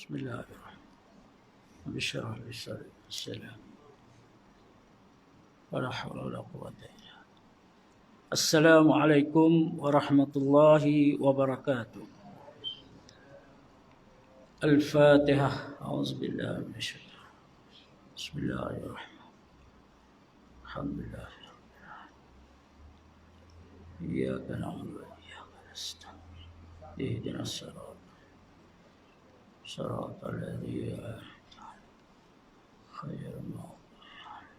بسم الله الرحمن الرحيم اشرح لي صدري السلام ولا حول ولا قوة إلا بالله. السلام عليكم ورحمة الله وبركاته. الفاتحة. أعوذ بالله من الشيطان. بسم الله الرحمن الرحيم الحمد لله رب العالمين إياك نعبد وإياك نستعين اهدنا صراط الذين أنعمت عليهم غير المغضوب عليهم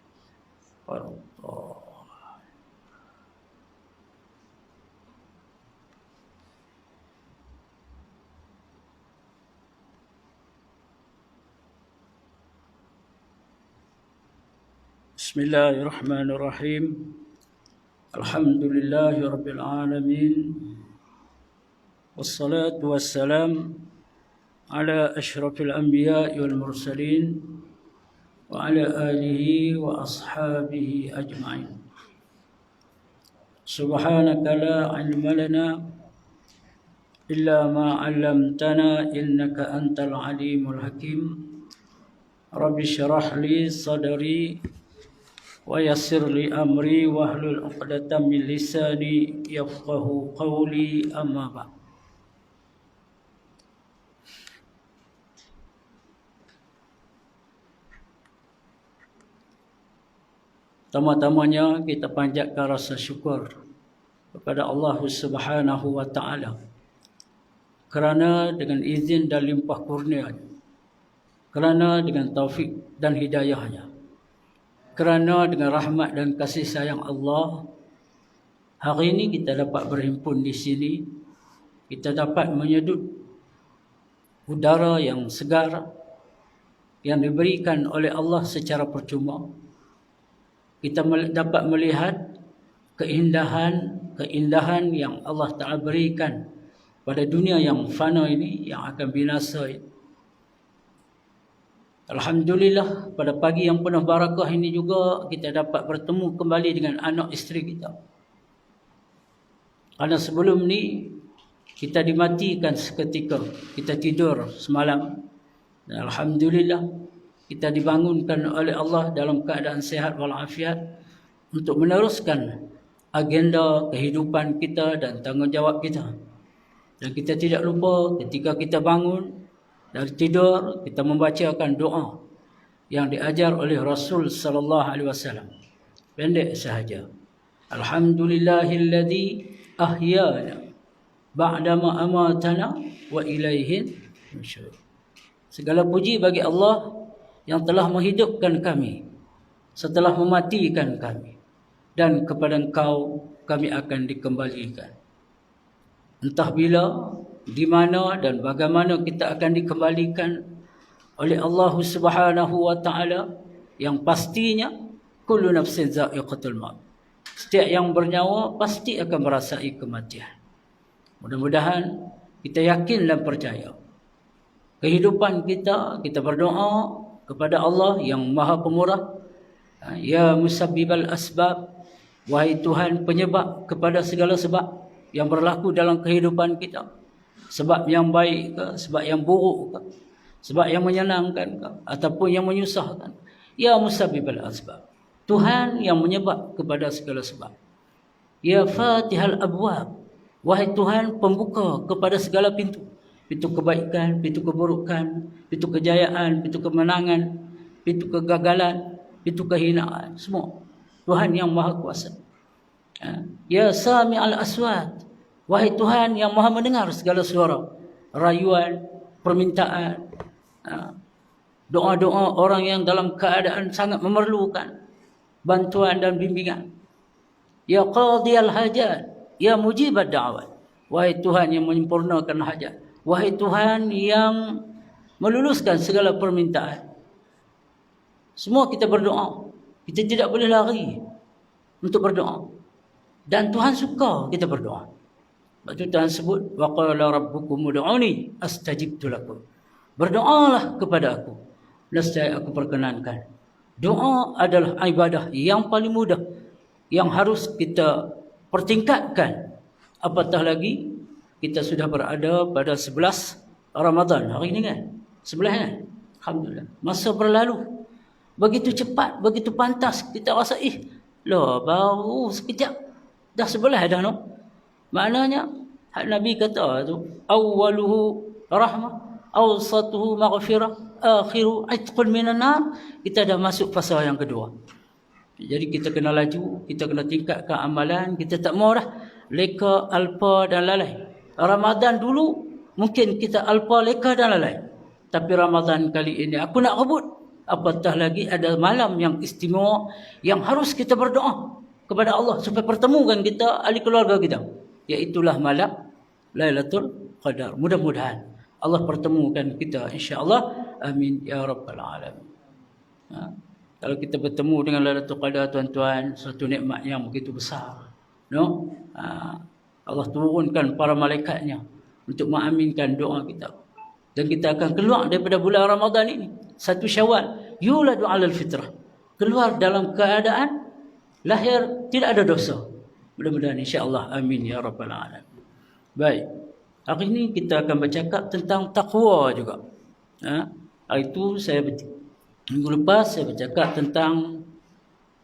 ولا الضالين. بسم الله الرحمن الرحيم الحمد لله رب العالمين والصلاة والسلام على أشرف الأنبياء والمرسلين وعلى آله وأصحابه أجمعين. سبحانك لا علم لنا إلا ما علمتنا إنك أنت العليم الحكيم. رب اشرح لي صدري ويسر لي أمري واحلل عقدة من لساني يفقه قولي. أما بعد. Pertama-tamanya kita panjatkan rasa syukur kepada Allah Subhanahu wa taala kerana dengan izin dan limpah kurnia-Nya, kerana dengan taufik dan hidayah-Nya, kerana dengan rahmat dan kasih sayang Allah, hari ini kita dapat berhimpun di sini. Kita dapat menyedut udara yang segar yang diberikan oleh Allah secara percuma. Kita dapat melihat keindahan yang Allah Ta'ala berikan pada dunia yang fana ini, yang akan binasa ini. Alhamdulillah, pada pagi yang penuh barakah ini juga kita dapat bertemu kembali dengan anak isteri kita. Karena sebelum ni kita dimatikan seketika, kita tidur semalam. Dan Alhamdulillah, kita dibangunkan oleh Allah dalam keadaan sehat walafiat untuk meneruskan agenda kehidupan kita dan tanggungjawab kita. Dan kita tidak lupa ketika kita bangun dari tidur, kita membacakan doa yang diajar oleh Rasul sallallahu alaihi wasallam. Pendek sahaja. Alhamdulillahilladzi ahyana ba'dama amatana wa ilaihin nusyur. Segala puji bagi Allah yang telah menghidupkan kami setelah mematikan kami, dan kepada Engkau kami akan dikembalikan. Entah bila, di mana dan bagaimana kita akan dikembalikan oleh Allah Subhanahu wa taala, yang pastinya kullu nafsin za'iqatul maut. Setiap yang bernyawa pasti akan merasai kematian. Mudah-mudahan kita yakin dan percaya kehidupan kita berdoa kepada Allah yang Maha Pemurah. Ya musabbibal asbab, wahai Tuhan penyebab kepada segala sebab yang berlaku dalam kehidupan kita. Sebab yang baik ke, sebab yang buruk ke, sebab yang menyenangkan ke, ataupun yang menyusahkan. Ya musabbibal asbab, Tuhan yang menyebab kepada segala sebab. Ya fatihal abwab, wahai Tuhan pembuka kepada segala pintu. Pintu kebaikan, pintu keburukan, pintu kejayaan, pintu kemenangan, pintu kegagalan, pintu kehinaan, semua Tuhan yang Maha Kuasa. Ya sami'al aswat, wahai Tuhan yang Maha mendengar segala suara, rayuan, permintaan, doa-doa orang yang dalam keadaan sangat memerlukan bantuan dan bimbingan. Ya qadiyal hajat, ya mujibad da'wat, wahai Tuhan yang menyempurnakan hajat, wahai Tuhan yang meluluskan segala permintaan. Semua kita berdoa. Kita tidak boleh lari untuk berdoa. Dan Tuhan suka kita berdoa. Sebab itu Tuhan sebut, wa qala rabbukum ud'uni astajibtu lakum. Berdoalah kepada aku, nescaya aku perkenankan. Doa adalah ibadah yang paling mudah, yang harus kita pertingkatkan. Apatah lagi kita sudah berada pada 11 Ramadan hari ini kan. Sebelah kan? Alhamdulillah. Masa berlalu. Begitu cepat, begitu pantas. Kita rasa, lah baru sekejap. Dah sebelah dah no. Maknanya, Nabi kata tu, awwaluhu rahmah, awsatuhu maghfirah, akhiru itqun minan nar. Kita dah masuk fasa yang kedua. Jadi kita kena laju, kita kena tingkatkan amalan, kita tak mau dah leka, alpa dan lalai. Ramadan dulu mungkin kita alpa, leka dan lalai. Tapi Ramadan kali ini aku nak rebut. Apatah lagi ada malam yang istimewa yang harus kita berdoa kepada Allah supaya pertemukan kita ahli keluarga kita. Iaitulah malam Lailatul Qadar. Mudah-mudahan Allah pertemukan kita insya-Allah. Amin ya rabbal alamin. Kalau kita bertemu dengan Lailatul Qadar, tuan-tuan, satu nikmat yang begitu besar. No? Allah turunkan para malaikatnya untuk mengaminkan doa kita. Dan kita akan keluar daripada bulan Ramadan ini. 1 Syawal. Yuladu alal fitrah. Keluar dalam keadaan lahir tidak ada dosa. Mudah-mudahan insya-Allah. Amin ya rabbal alamin. Baik. Hari ini kita akan bercakap tentang takwa juga. Hari itu minggu lepas saya bercakap tentang,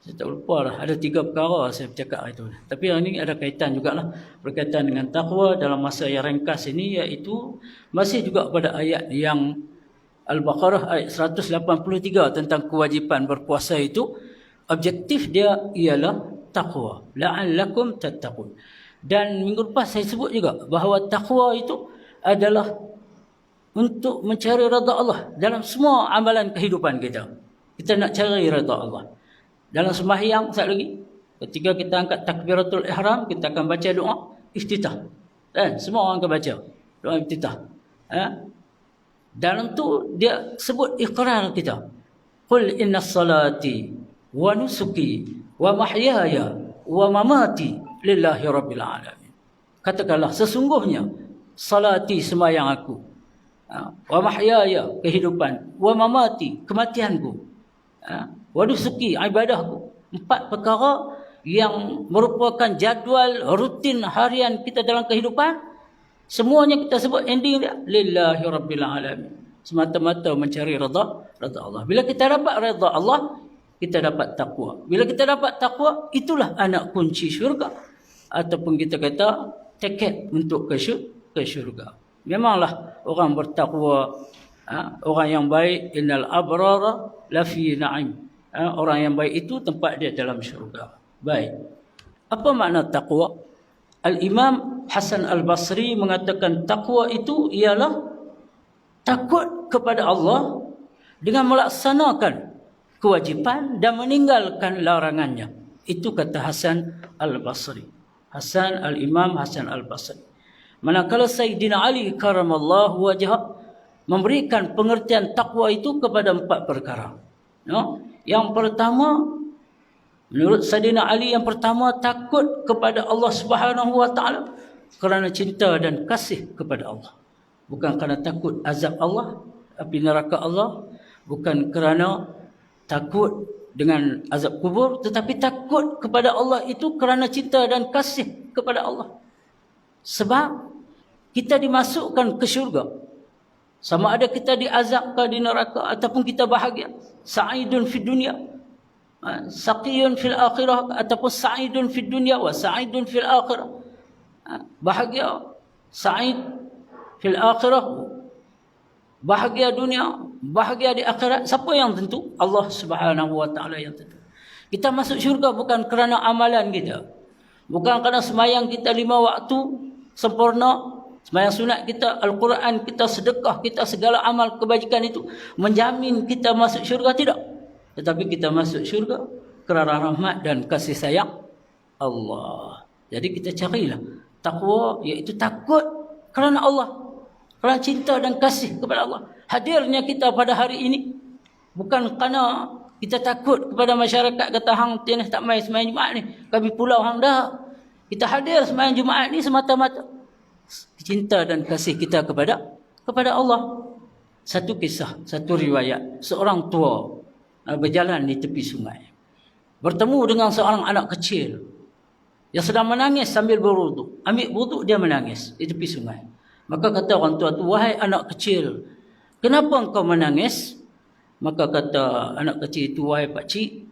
saya tak lupa lah, ada 3 perkara saya bercakap hari itu. Tapi hari ini ada kaitan jugalah berkaitan dengan takwa dalam masa yang ringkas ini, iaitu masih juga pada ayat yang Al-Baqarah ayat 183 tentang kewajipan berpuasa itu. Objektif dia ialah takwa, la'allakum tattaqun. Dan minggu lepas saya sebut juga bahawa takwa itu adalah untuk mencari redha Allah dalam semua amalan kehidupan kita. Kita nak cari redha Allah. Dalam sembahyang sekali lagi, ketika kita angkat takbiratul ihram, kita akan baca doa iftitah. Semua orang akan baca doa iftitah. Dalam tu dia sebut iqrar kita. Qul innas salati wa nusuki wa mahyaya wa mamati lillahi rabbil alamin. Katakanlah, sesungguhnya salati sembahyang aku, wa mahyaya kehidupan, wa mamati kematianku, wa nusuki ibadahku. 4 perkara yang merupakan jadual rutin harian kita dalam kehidupan. Semuanya kita sebut ending dia lillahi rabbil alamin. Semata-mata mencari redha Allah. Bila kita dapat redha Allah, kita dapat takwa. Bila kita dapat takwa, itulah anak kunci syurga. Ataupun kita kata tiket untuk ke syurga. Memanglah orang bertakwa, orang yang baik, innal abrara lafi na'im. Orang yang baik itu tempat dia dalam syurga. Baik. Apa makna takwa? Al-Imam Hasan Al-Basri mengatakan takwa itu ialah takut kepada Allah dengan melaksanakan kewajipan dan meninggalkan larangannya. Itu kata Hasan Al-Basri. Al-Imam Hasan Al-Basri. Manakala Sayyidina Ali karamallahu wajhah memberikan pengertian takwa itu kepada 4 perkara. Yang pertama, menurut Sayyidina Ali, yang pertama takut kepada Allah Subhanahu wa taala kerana cinta dan kasih kepada Allah. Bukan kerana takut azab Allah, api neraka Allah, bukan kerana takut dengan azab kubur, tetapi takut kepada Allah itu kerana cinta dan kasih kepada Allah. Sebab kita dimasukkan ke syurga. Sama ada kita diazabkan di neraka ataupun kita bahagia. Sa'idun fid dunya, saqiyun fil akhirah, ataupun sa'idun fid dunya wa sa'idun fil akhirah. Bahagia, sa'id fil akhirah, bahagia dunia, bahagia di akhirat. Siapa yang tentu? Allah Subhanahu wa taala yang tentu. Kita masuk syurga bukan kerana amalan kita. Bukan kerana sembahyang kita 5 waktu sempurna, sembahyang sunat kita, Al-Quran kita, sedekah kita, segala amal kebajikan itu menjamin kita masuk syurga, tidak. Tetapi kita masuk syurga kerana rahmat dan kasih sayang Allah. Jadi kita carilah takwa, iaitu takut kerana Allah, kerana cinta dan kasih kepada Allah. Hadirnya kita pada hari ini bukan kerana kita takut kepada masyarakat kata hang tiada tak mai sembahyang Jumaat ni, kami pulau hang dah. Kita hadir sembahyang Jumaat ni semata-mata cinta dan kasih kita kepada Allah. Satu kisah, satu riwayat, seorang tua berjalan di tepi sungai, bertemu dengan seorang anak kecil yang sedang menangis sambil berwuduk. Ambil wuduk, dia menangis di tepi sungai. Maka kata orang tua tu, wahai anak kecil, Kenapa engkau menangis? Maka kata anak kecil itu, wahai pakcik,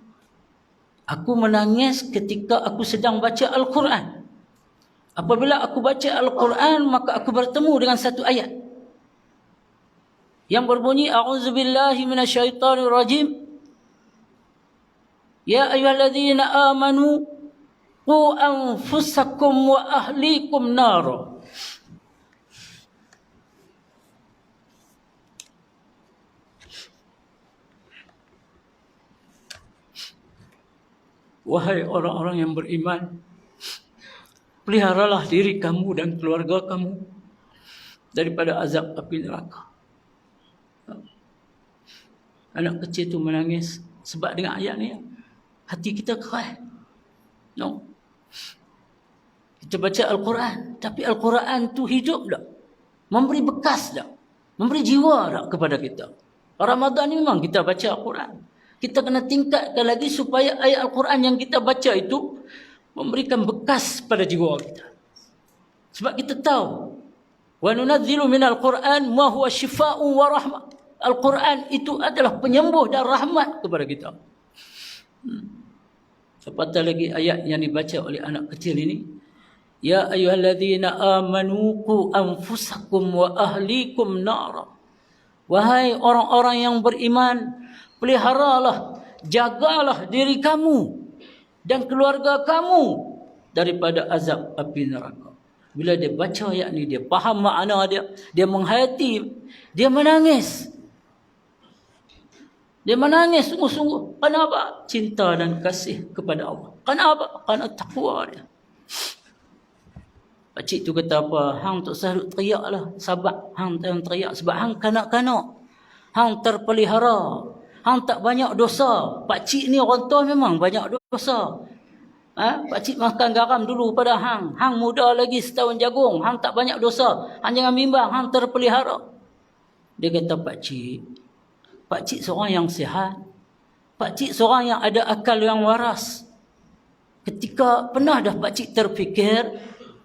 aku menangis ketika aku sedang baca Al-Quran. Apabila aku baca Al-Quran, maka aku bertemu dengan satu ayat yang berbunyi, A'udzubillahi minasyaitonirrajim. Ya ayyuhalladzina amanu qu anfusakum wa ahlikum nara. Wahai orang-orang yang beriman, peliharalah diri kamu dan keluarga kamu daripada azab api neraka. Anak kecil itu menangis sebab dengan ayat ni hati kita keras. No. Kita baca Al-Quran, tapi Al-Quran tu hidup tak? Memberi bekas tak? Memberi jiwa tak kepada kita? Ramadan ni memang kita baca Al-Quran. Kita kena tingkatkan lagi supaya ayat Al-Quran yang kita baca itu memberikan bekas pada jiwa kita. Sebab kita tahu, wa nunazzilu minal Quran ma huwa syifaa'un wa rahmah. Al-Quran itu adalah penyembuh dan rahmat kepada kita. Apatah lagi ayat yang dibaca oleh anak kecil ini. Ya ayyuhalladzina amanu qu anfusakum wa ahlikum nara. Wahai orang-orang yang beriman, peliharalah, jagalah diri kamu dan keluarga kamu daripada azab api neraka. Bila dia baca ayat ni, dia faham makna dia, dia menghayati, dia menangis. Dia menangis sungguh-sungguh. Kenapa? Cinta dan kasih kepada Allah. Kenapa? Kerana takwa dia. Pakcik tu kata apa? Hang tak selalu teriaklah. Sabar. Hang jangan teriak. Sebab hang kanak-kanak. Hang terpelihara. Hang tak banyak dosa. Pakcik ni orang tua memang banyak dosa. Pakcik makan garam dulu pada hang. Hang muda lagi setahun jagung. Hang tak banyak dosa. Hang jangan bimbang. Hang terpelihara. Dia kata, Pakcik seorang yang sihat. Pakcik seorang yang ada akal yang waras. Ketika pernah dah pakcik terfikir,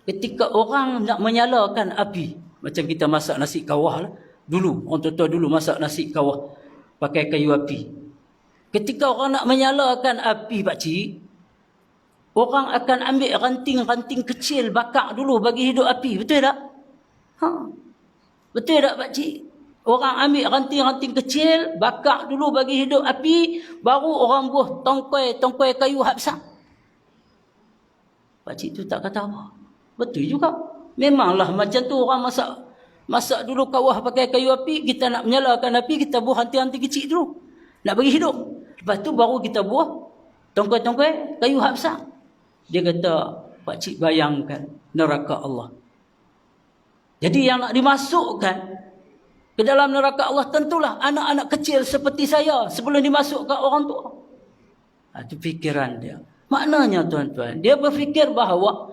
ketika orang nak menyalakan api, macam kita masak nasi kawah lah. Dulu, orang tua dulu masak nasi kawah pakai kayu api. Ketika orang nak menyalakan api pakcik, orang akan ambil ranting-ranting kecil bakar dulu bagi hidup api. Betul tak? Betul tak pakcik? Orang ambil ranting-ranting kecil, bakar dulu bagi hidup api, baru orang buah tongkai kayu hak besar. Pakcik tu tak kata apa. Betul juga. Memanglah macam tu orang masak dulu kawah pakai kayu api, kita nak menyalakan api, kita buah ranting-ranting kecil dulu. Nak bagi hidup. Lepas tu baru kita buah tongkai kayu hak besar. Dia kata, pakcik bayangkan neraka Allah. Jadi yang nak dimasukkan ke dalam neraka Allah tentulah anak-anak kecil seperti saya sebelum dimasukkan orang tua. Itu fikiran dia. Maknanya tuan-tuan, dia berfikir bahawa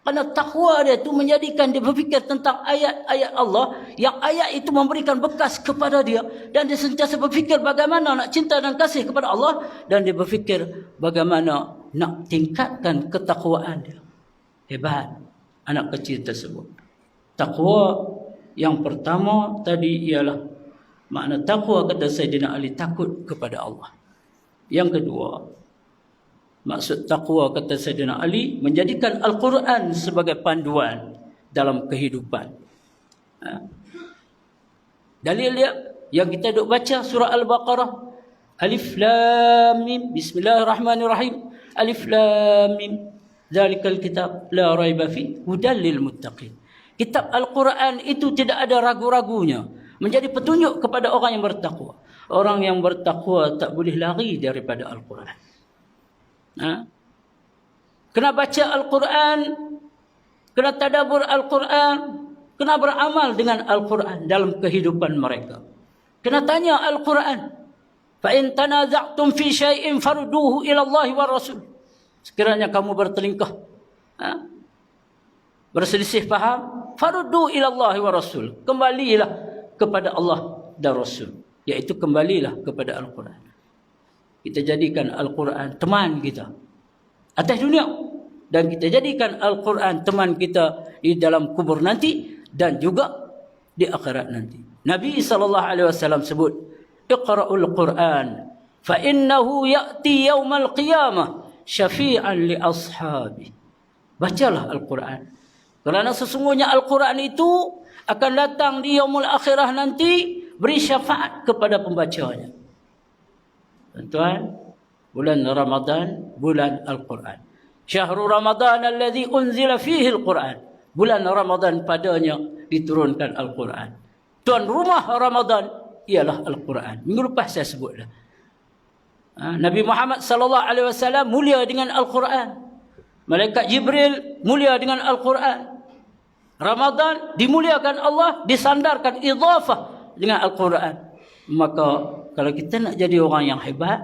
kerana takwa dia itu menjadikan dia berfikir tentang ayat-ayat Allah, yang ayat itu memberikan bekas kepada dia, dan dia sentiasa berfikir bagaimana nak cinta dan kasih kepada Allah, dan dia berfikir bagaimana nak tingkatkan ketakwaan dia. Hebat anak kecil tersebut. Takwa yang pertama tadi ialah makna takwa, kata Sayyidina Ali, takut kepada Allah. Yang kedua, maksud takwa, kata Sayyidina Ali, menjadikan Al-Quran sebagai panduan dalam kehidupan. Dalil dia yang kita duk baca surah Al-Baqarah, Alif Lam Mim, Bismillahirrahmanirrahim, Alif Lam Mim, Zalikal kitab la raiba fi hudal lil muttaqin. Kitab Al-Quran itu tidak ada ragu-ragunya, menjadi petunjuk kepada orang yang bertakwa. Orang yang bertakwa tak boleh lari daripada Al-Quran. Kena baca Al-Quran, kena tadabbur Al-Quran, kena beramal dengan Al-Quran dalam kehidupan mereka. Kena tanya Al-Quran, fa in tanaza'tum fi syai'in farduhu ila Allah wa Rasul. Sekiranya kamu bertelingkah, berselisih faham, faruddu ila Allah wa Rasul, kembalilah kepada Allah dan Rasul, iaitu kembalilah kepada Al-Quran. Kita jadikan Al-Quran teman kita atas dunia, dan kita jadikan Al-Quran teman kita di dalam kubur nanti dan juga di akhirat nanti. Nabi SAW sebut, Iqra'ul Quran, fa innahu ya'ti yawmal qiyamah syafi'an li ashabi. Bacalah Al-Quran. Kerana sesungguhnya Al-Quran itu akan datang di yaumul akhirah nanti, beri syafaat kepada pembacanya. Tuan-tuan, bulan Ramadan, bulan Al-Quran. Syahrul Ramadan alladhi unzila fihi Al-Quran. Bulan Ramadan padanya diturunkan Al-Quran. Tuan rumah Ramadan ialah Al-Quran. Minggu lepas saya sebutlah. Nabi Muhammad SAW mulia dengan Al-Quran. Malaikat Jibril mulia dengan Al-Quran. Ramadan dimuliakan Allah, disandarkan idhafah dengan Al-Quran. Maka kalau kita nak jadi orang yang hebat,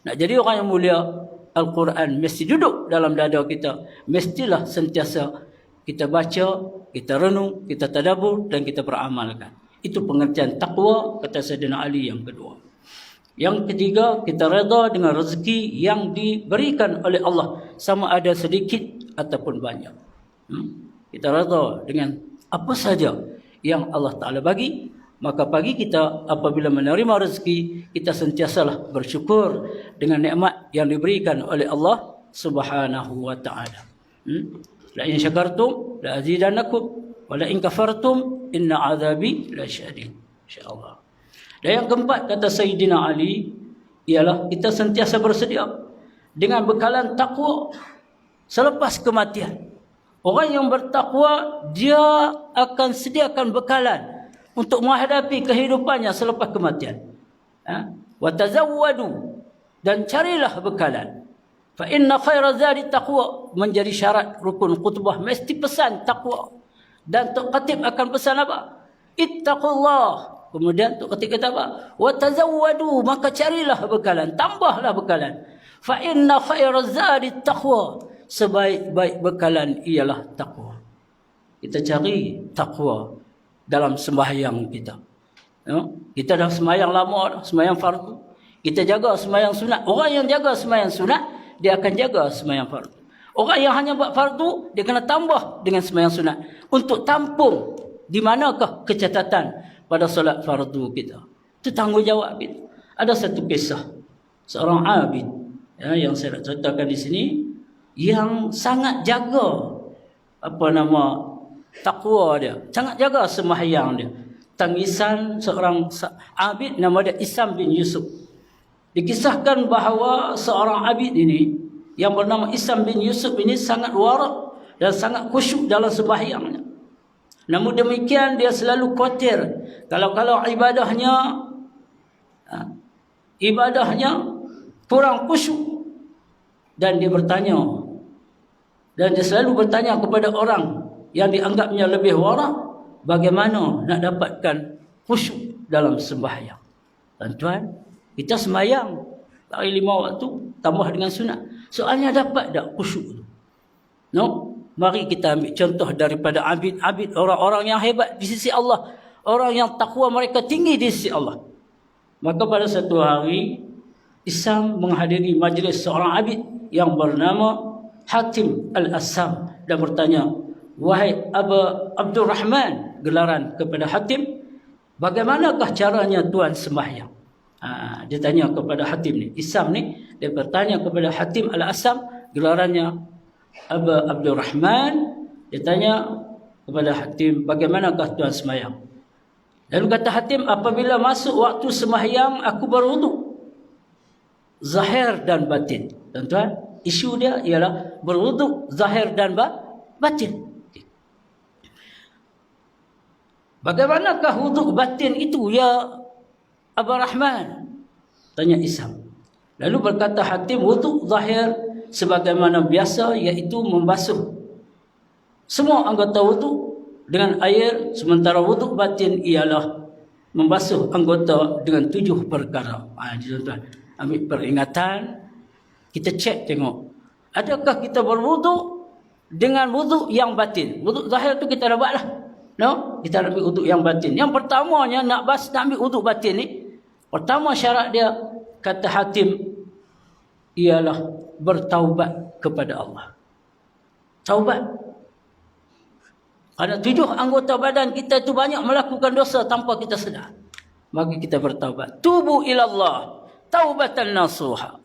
nak jadi orang yang mulia, Al-Quran mesti duduk dalam dada kita. Mestilah sentiasa kita baca, kita renung, kita tadabbur dan kita beramalkan. Itu pengertian takwa, kata Sayyidina Ali yang kedua. Yang ketiga, kita redha dengan rezeki yang diberikan oleh Allah, sama ada sedikit ataupun banyak. Kita redha dengan apa saja yang Allah Ta'ala bagi. Maka pagi kita apabila menerima rezeki, kita sentiasalah bersyukur dengan nikmat yang diberikan oleh Allah Subhanahu wa Ta'ala. La in syakartum la azidannakum wa la in kafartum inna azabi lasyadid. Insya-Allah. Dan yang keempat, kata Sayyidina Ali, ialah kita sentiasa bersedia dengan bekalan takwa selepas kematian. Orang yang bertakwa, dia akan sediakan bekalan untuk menghadapi kehidupannya selepas kematian. Wa tazawwadu, dan carilah bekalan. Fa inna khaira zadi taqwa, menjadi syarat rukun khutbah mesti pesan takwa. Dan Tok Khatib akan pesan apa? Ittaqullah. Kemudian Tok Khatib kata apa? Wa tazawwadu, maka carilah bekalan, tambahlah bekalan. Fa inna khaira zadi taqwa, sebaik-baik bekalan ialah takwa. Kita cari takwa dalam sembahyang kita. Kita dah sembahyang lama dah, sembahyang fardu. Kita jaga sembahyang sunat. Orang yang jaga sembahyang sunat, dia akan jaga sembahyang fardu. Orang yang hanya buat fardu, dia kena tambah dengan sembahyang sunat untuk tampung di manakah kecacatan pada solat fardu kita. Itu tanggungjawab kita. Ada satu kisah seorang abid, yang saya nak ceritakan di sini, yang sangat jaga takwa dia, sangat jaga sembahyang dia. Tangisan seorang abid nama dia Isam bin Yusuf. Dikisahkan bahawa seorang abid ini yang bernama Isam bin Yusuf ini sangat warak dan sangat khusyuk dalam sembahyangnya. Namun demikian dia selalu khawatir kalau ibadahnya kurang khusyuk, dan dia bertanya, dan dia selalu bertanya kepada orang yang dianggapnya lebih warak, bagaimana nak dapatkan khusyuk dalam sembahyang. Tuan-tuan, kita sembahyang bagi 5 waktu tambah dengan sunat, soalnya dapat tak khusyuk tu? Mari kita ambil contoh daripada abid-abid, orang-orang yang hebat di sisi Allah, orang yang takwa mereka tinggi di sisi Allah. Maka pada satu hari, Isam menghadiri majlis seorang abid yang bernama Hatim Al-Assam dan bertanya, wahai Aba Abdul Rahman, gelaran kepada Hatim, bagaimanakah caranya tuan sembahyang? Dia tanya kepada Hatim ni, Isam ni, dia bertanya kepada Hatim Al-Assam, gelarannya Aba Abdul Rahman. Dia tanya kepada Hatim, bagaimanakah tuan sembahyang? Lalu kata Hatim, apabila masuk waktu sembahyang, aku berwuduk zahir dan batin. Tuan-tuan, isu dia ialah berwuduk zahir dan batin. Bagaimanakah wuduk batin itu ya Abul Rahman? Tanya Isam. Lalu berkata Hatim, wuduk zahir sebagaimana biasa, iaitu membasuh semua anggota wuduk dengan air, sementara wuduk batin ialah membasuh anggota dengan 7 perkara. Tuan-tuan, ambil peringatan, kita cek tengok, adakah kita berwuduk dengan wuduk yang batin. Wuduk zahir tu kita dah buat lah. Kita nak ambil wuduk yang batin. Yang pertamanya nak ambil wuduk batin ni, pertama syarat dia, kata Hatim, ialah bertaubat kepada Allah. Taubat. Kerana 7 anggota badan kita itu banyak melakukan dosa tanpa kita sedar. Maka kita bertaubat. Tubu ilallah taubatan nasuha.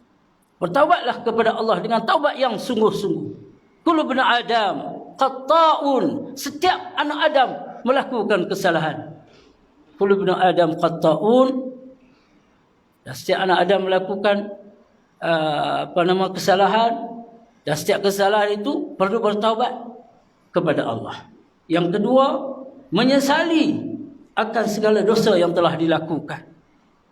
Bertaubatlah kepada Allah dengan taubat yang sungguh-sungguh. Kullu ibn Adam qatta'un. Setiap anak Adam melakukan kesalahan. Kullu ibn Adam qatta'un. Dan setiap anak Adam melakukan kesalahan. Dan setiap kesalahan itu perlu bertaubat kepada Allah. Yang kedua, menyesali akan segala dosa yang telah dilakukan.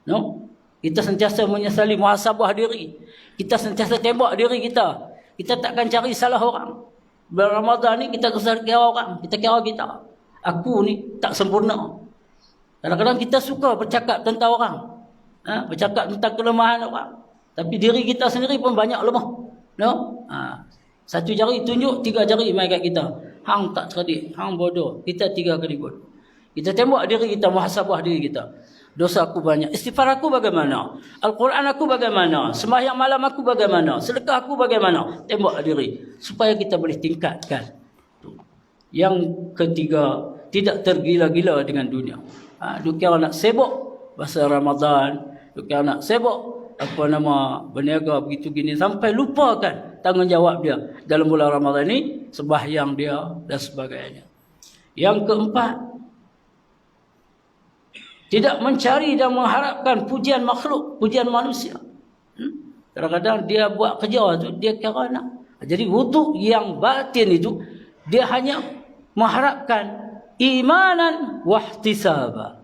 No? Kita sentiasa menyesali, muhasabah diri. Kita sentiasa tembak diri kita. Kita takkan cari salah orang. Bulan Ramadan ni kita kira orang. Kita kira kita. Aku ni tak sempurna. Kadang-kadang kita suka bercakap tentang orang. Bercakap tentang kelemahan orang. Tapi diri kita sendiri pun banyak lemah. No? Satu jari tunjuk, 3 jari main kat kita. Hang tak cerdik, hang bodoh. Kita 3 kali bodoh. Kita tembak diri kita, muhasabah diri kita. Dosa aku banyak. Istighfar aku bagaimana? Al-Quran aku bagaimana? Sembahyang malam aku bagaimana? Sedekah aku bagaimana? Tembak diri. Supaya kita boleh tingkatkan. Yang ketiga, tidak tergila-gila dengan dunia. Duk kira nak sibuk masa Ramadan. Duk kira nak sibuk berniaga begitu gini. Sampai lupakan tanggungjawab dia dalam bulan Ramadan ini, sembahyang dia dan sebagainya. Yang keempat, tidak mencari dan mengharapkan pujian makhluk, pujian manusia. Kadang-kadang dia buat kerja tu, dia kira nak. Jadi wuduk yang batin itu, dia hanya mengharapkan imanan wahtisaba.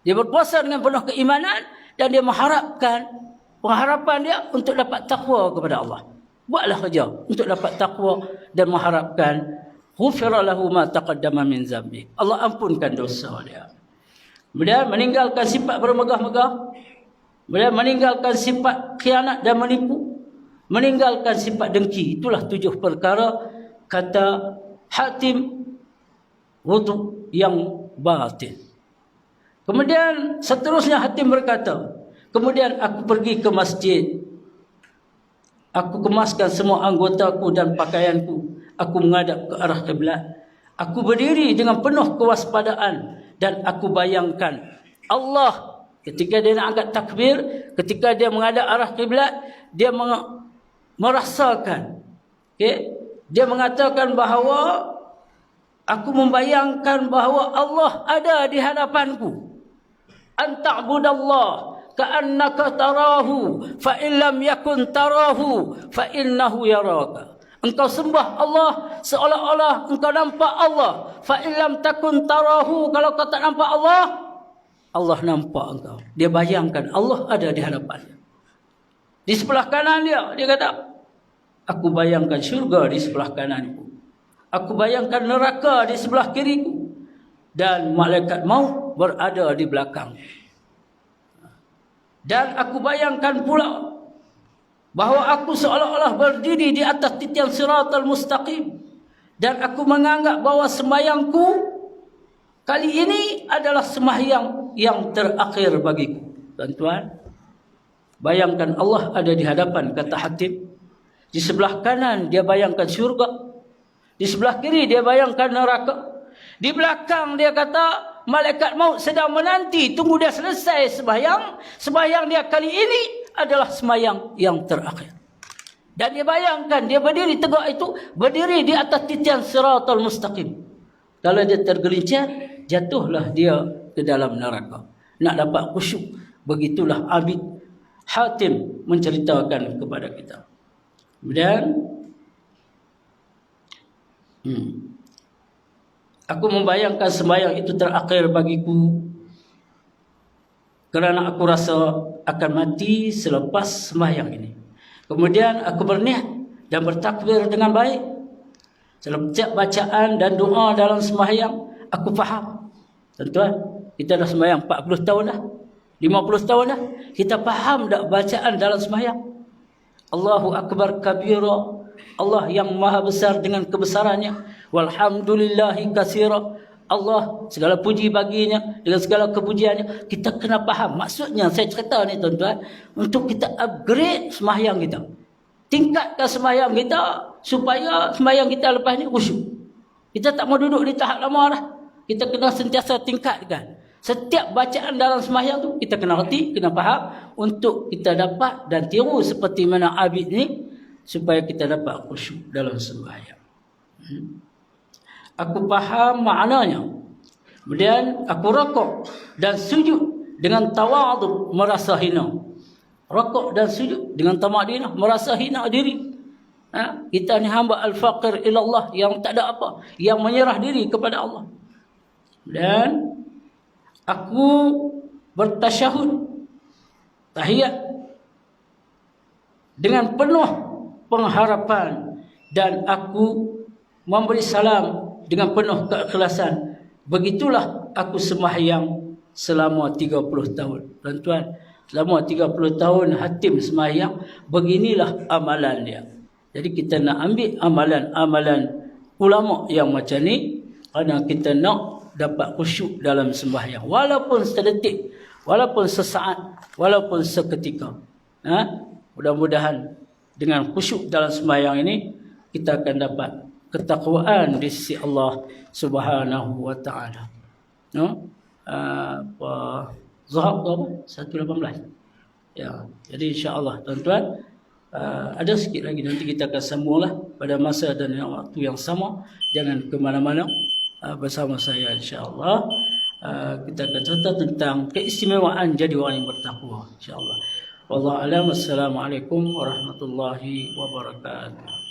Dia berpuasa dengan penuh keimanan dan dia mengharapkan, pengharapan dia untuk dapat takwa kepada Allah. Buatlah kerja untuk dapat takwa dan mengharapkan ghufira lahu ma taqaddama min zambi. Allah ampunkan dosa dia. Kemudian meninggalkan sifat bermegah-megah. Kemudian meninggalkan sifat khianat dan menipu. Meninggalkan sifat dengki. Itulah 7 perkara kata Hatim wuduk yang batin. Kemudian seterusnya Hatim berkata, kemudian aku pergi ke masjid. Aku kemaskan semua anggotaku dan pakaianku. Aku menghadap ke arah kiblat. Aku berdiri dengan penuh kewaspadaan dan aku bayangkan Allah ketika dia nak angkat takbir, ketika dia menghadap arah kiblat, dia merasakan, dia mengatakan bahawa aku membayangkan bahawa Allah ada di hadapanku. Anta'budallah ka'annaka tarahu fa in lam yakun tarahu fa innahu yaraka. Engkau sembah Allah seolah-olah engkau nampak Allah. Fa in lam takun tarahu, kalau kau tak nampak Allah, Allah nampak engkau. Dia bayangkan Allah ada di hadapannya. Di sebelah kanan dia kata, aku bayangkan syurga di sebelah kananku. Aku bayangkan neraka di sebelah kiriku. Dan malaikat maut berada di belakang. Dan aku bayangkan pula bahawa aku seolah-olah berdiri di atas titian siratal mustaqim. Dan aku menganggap bahawa sembahyangku kali ini adalah sembahyang yang terakhir bagiku. Tuan-tuan, bayangkan Allah ada di hadapan, kata Hatim. Di sebelah kanan dia bayangkan syurga. Di sebelah kiri dia bayangkan neraka. Di belakang dia kata malaikat maut sedang menanti, tunggu dia selesai sembahyang. Sembahyang dia kali ini adalah sembahyang yang terakhir. Dan dia bayangkan dia berdiri tegak itu, berdiri di atas titian siratal mustaqim. Kalau dia tergelincir, jatuhlah dia ke dalam neraka. Nak dapat khusyuk. Begitulah Abid Hatim menceritakan kepada kita. Kemudian aku membayangkan sembahyang itu terakhir bagiku kerana aku rasa akan mati selepas sembahyang ini. Kemudian aku berniat dan bertakbir dengan baik. Setiap bacaan dan doa dalam sembahyang aku faham. Tuan-tuan, kita dah sembahyang 40 tahun dah, 50 tahun dah, kita faham tak bacaan dalam sembahyang? Allahu Akbar kabira, Allah yang maha besar dengan kebesarannya. Walhamdulillahi katsira, Allah segala puji baginya dengan segala kepujiannya. Kita kena faham maksudnya. Saya cerita ni tuan-tuan untuk kita upgrade sembahyang kita, tingkatkan sembahyang kita supaya sembahyang kita lepas ni khusyuk. Kita tak mau duduk di tahap lama dah. Kita kena sentiasa tingkatkan. Setiap bacaan dalam sembahyang tu kita kena reti, kena faham untuk kita dapat dan tiru seperti mana Abid ni supaya kita dapat khusyuk dalam sembahyang. Aku faham maknanya. Kemudian aku rokok dan sujud dengan tawadhu, merasa hina. Rokok dan sujud dengan tamadinah, merasa hina diri. Kita ni hamba al-faqir ilallah yang tak ada apa, yang menyerah diri kepada Allah. Dan aku bertasyahud tahiyat dengan penuh pengharapan dan aku memberi salam dengan penuh keikhlasan. Begitulah aku sembahyang selama 30 tahun. Tuan-tuan, selama 30 tahun hatim sembahyang, beginilah amalan dia. Jadi kita nak ambil amalan-amalan ulama yang macam ni kerana kita nak dapat khusyuk dalam sembahyang. Walaupun sedetik, walaupun sesaat, walaupun seketika. Mudah-mudahan dengan khusyuk dalam sembahyang ini kita akan dapat ketakwaan di sisi Allah Subhanahu wa taala. Zuhur apa? 118. Ya, jadi insya-Allah tuan-tuan, ada sikit lagi nanti kita akan sambunglah pada masa dan waktu yang sama. Jangan ke mana-mana, bersama saya insya-Allah. Kita akan cerita tentang keistimewaan jadi orang yang bertakwa insya-Allah. Wallahu a'lam. Assalamualaikum warahmatullahi wabarakatuh.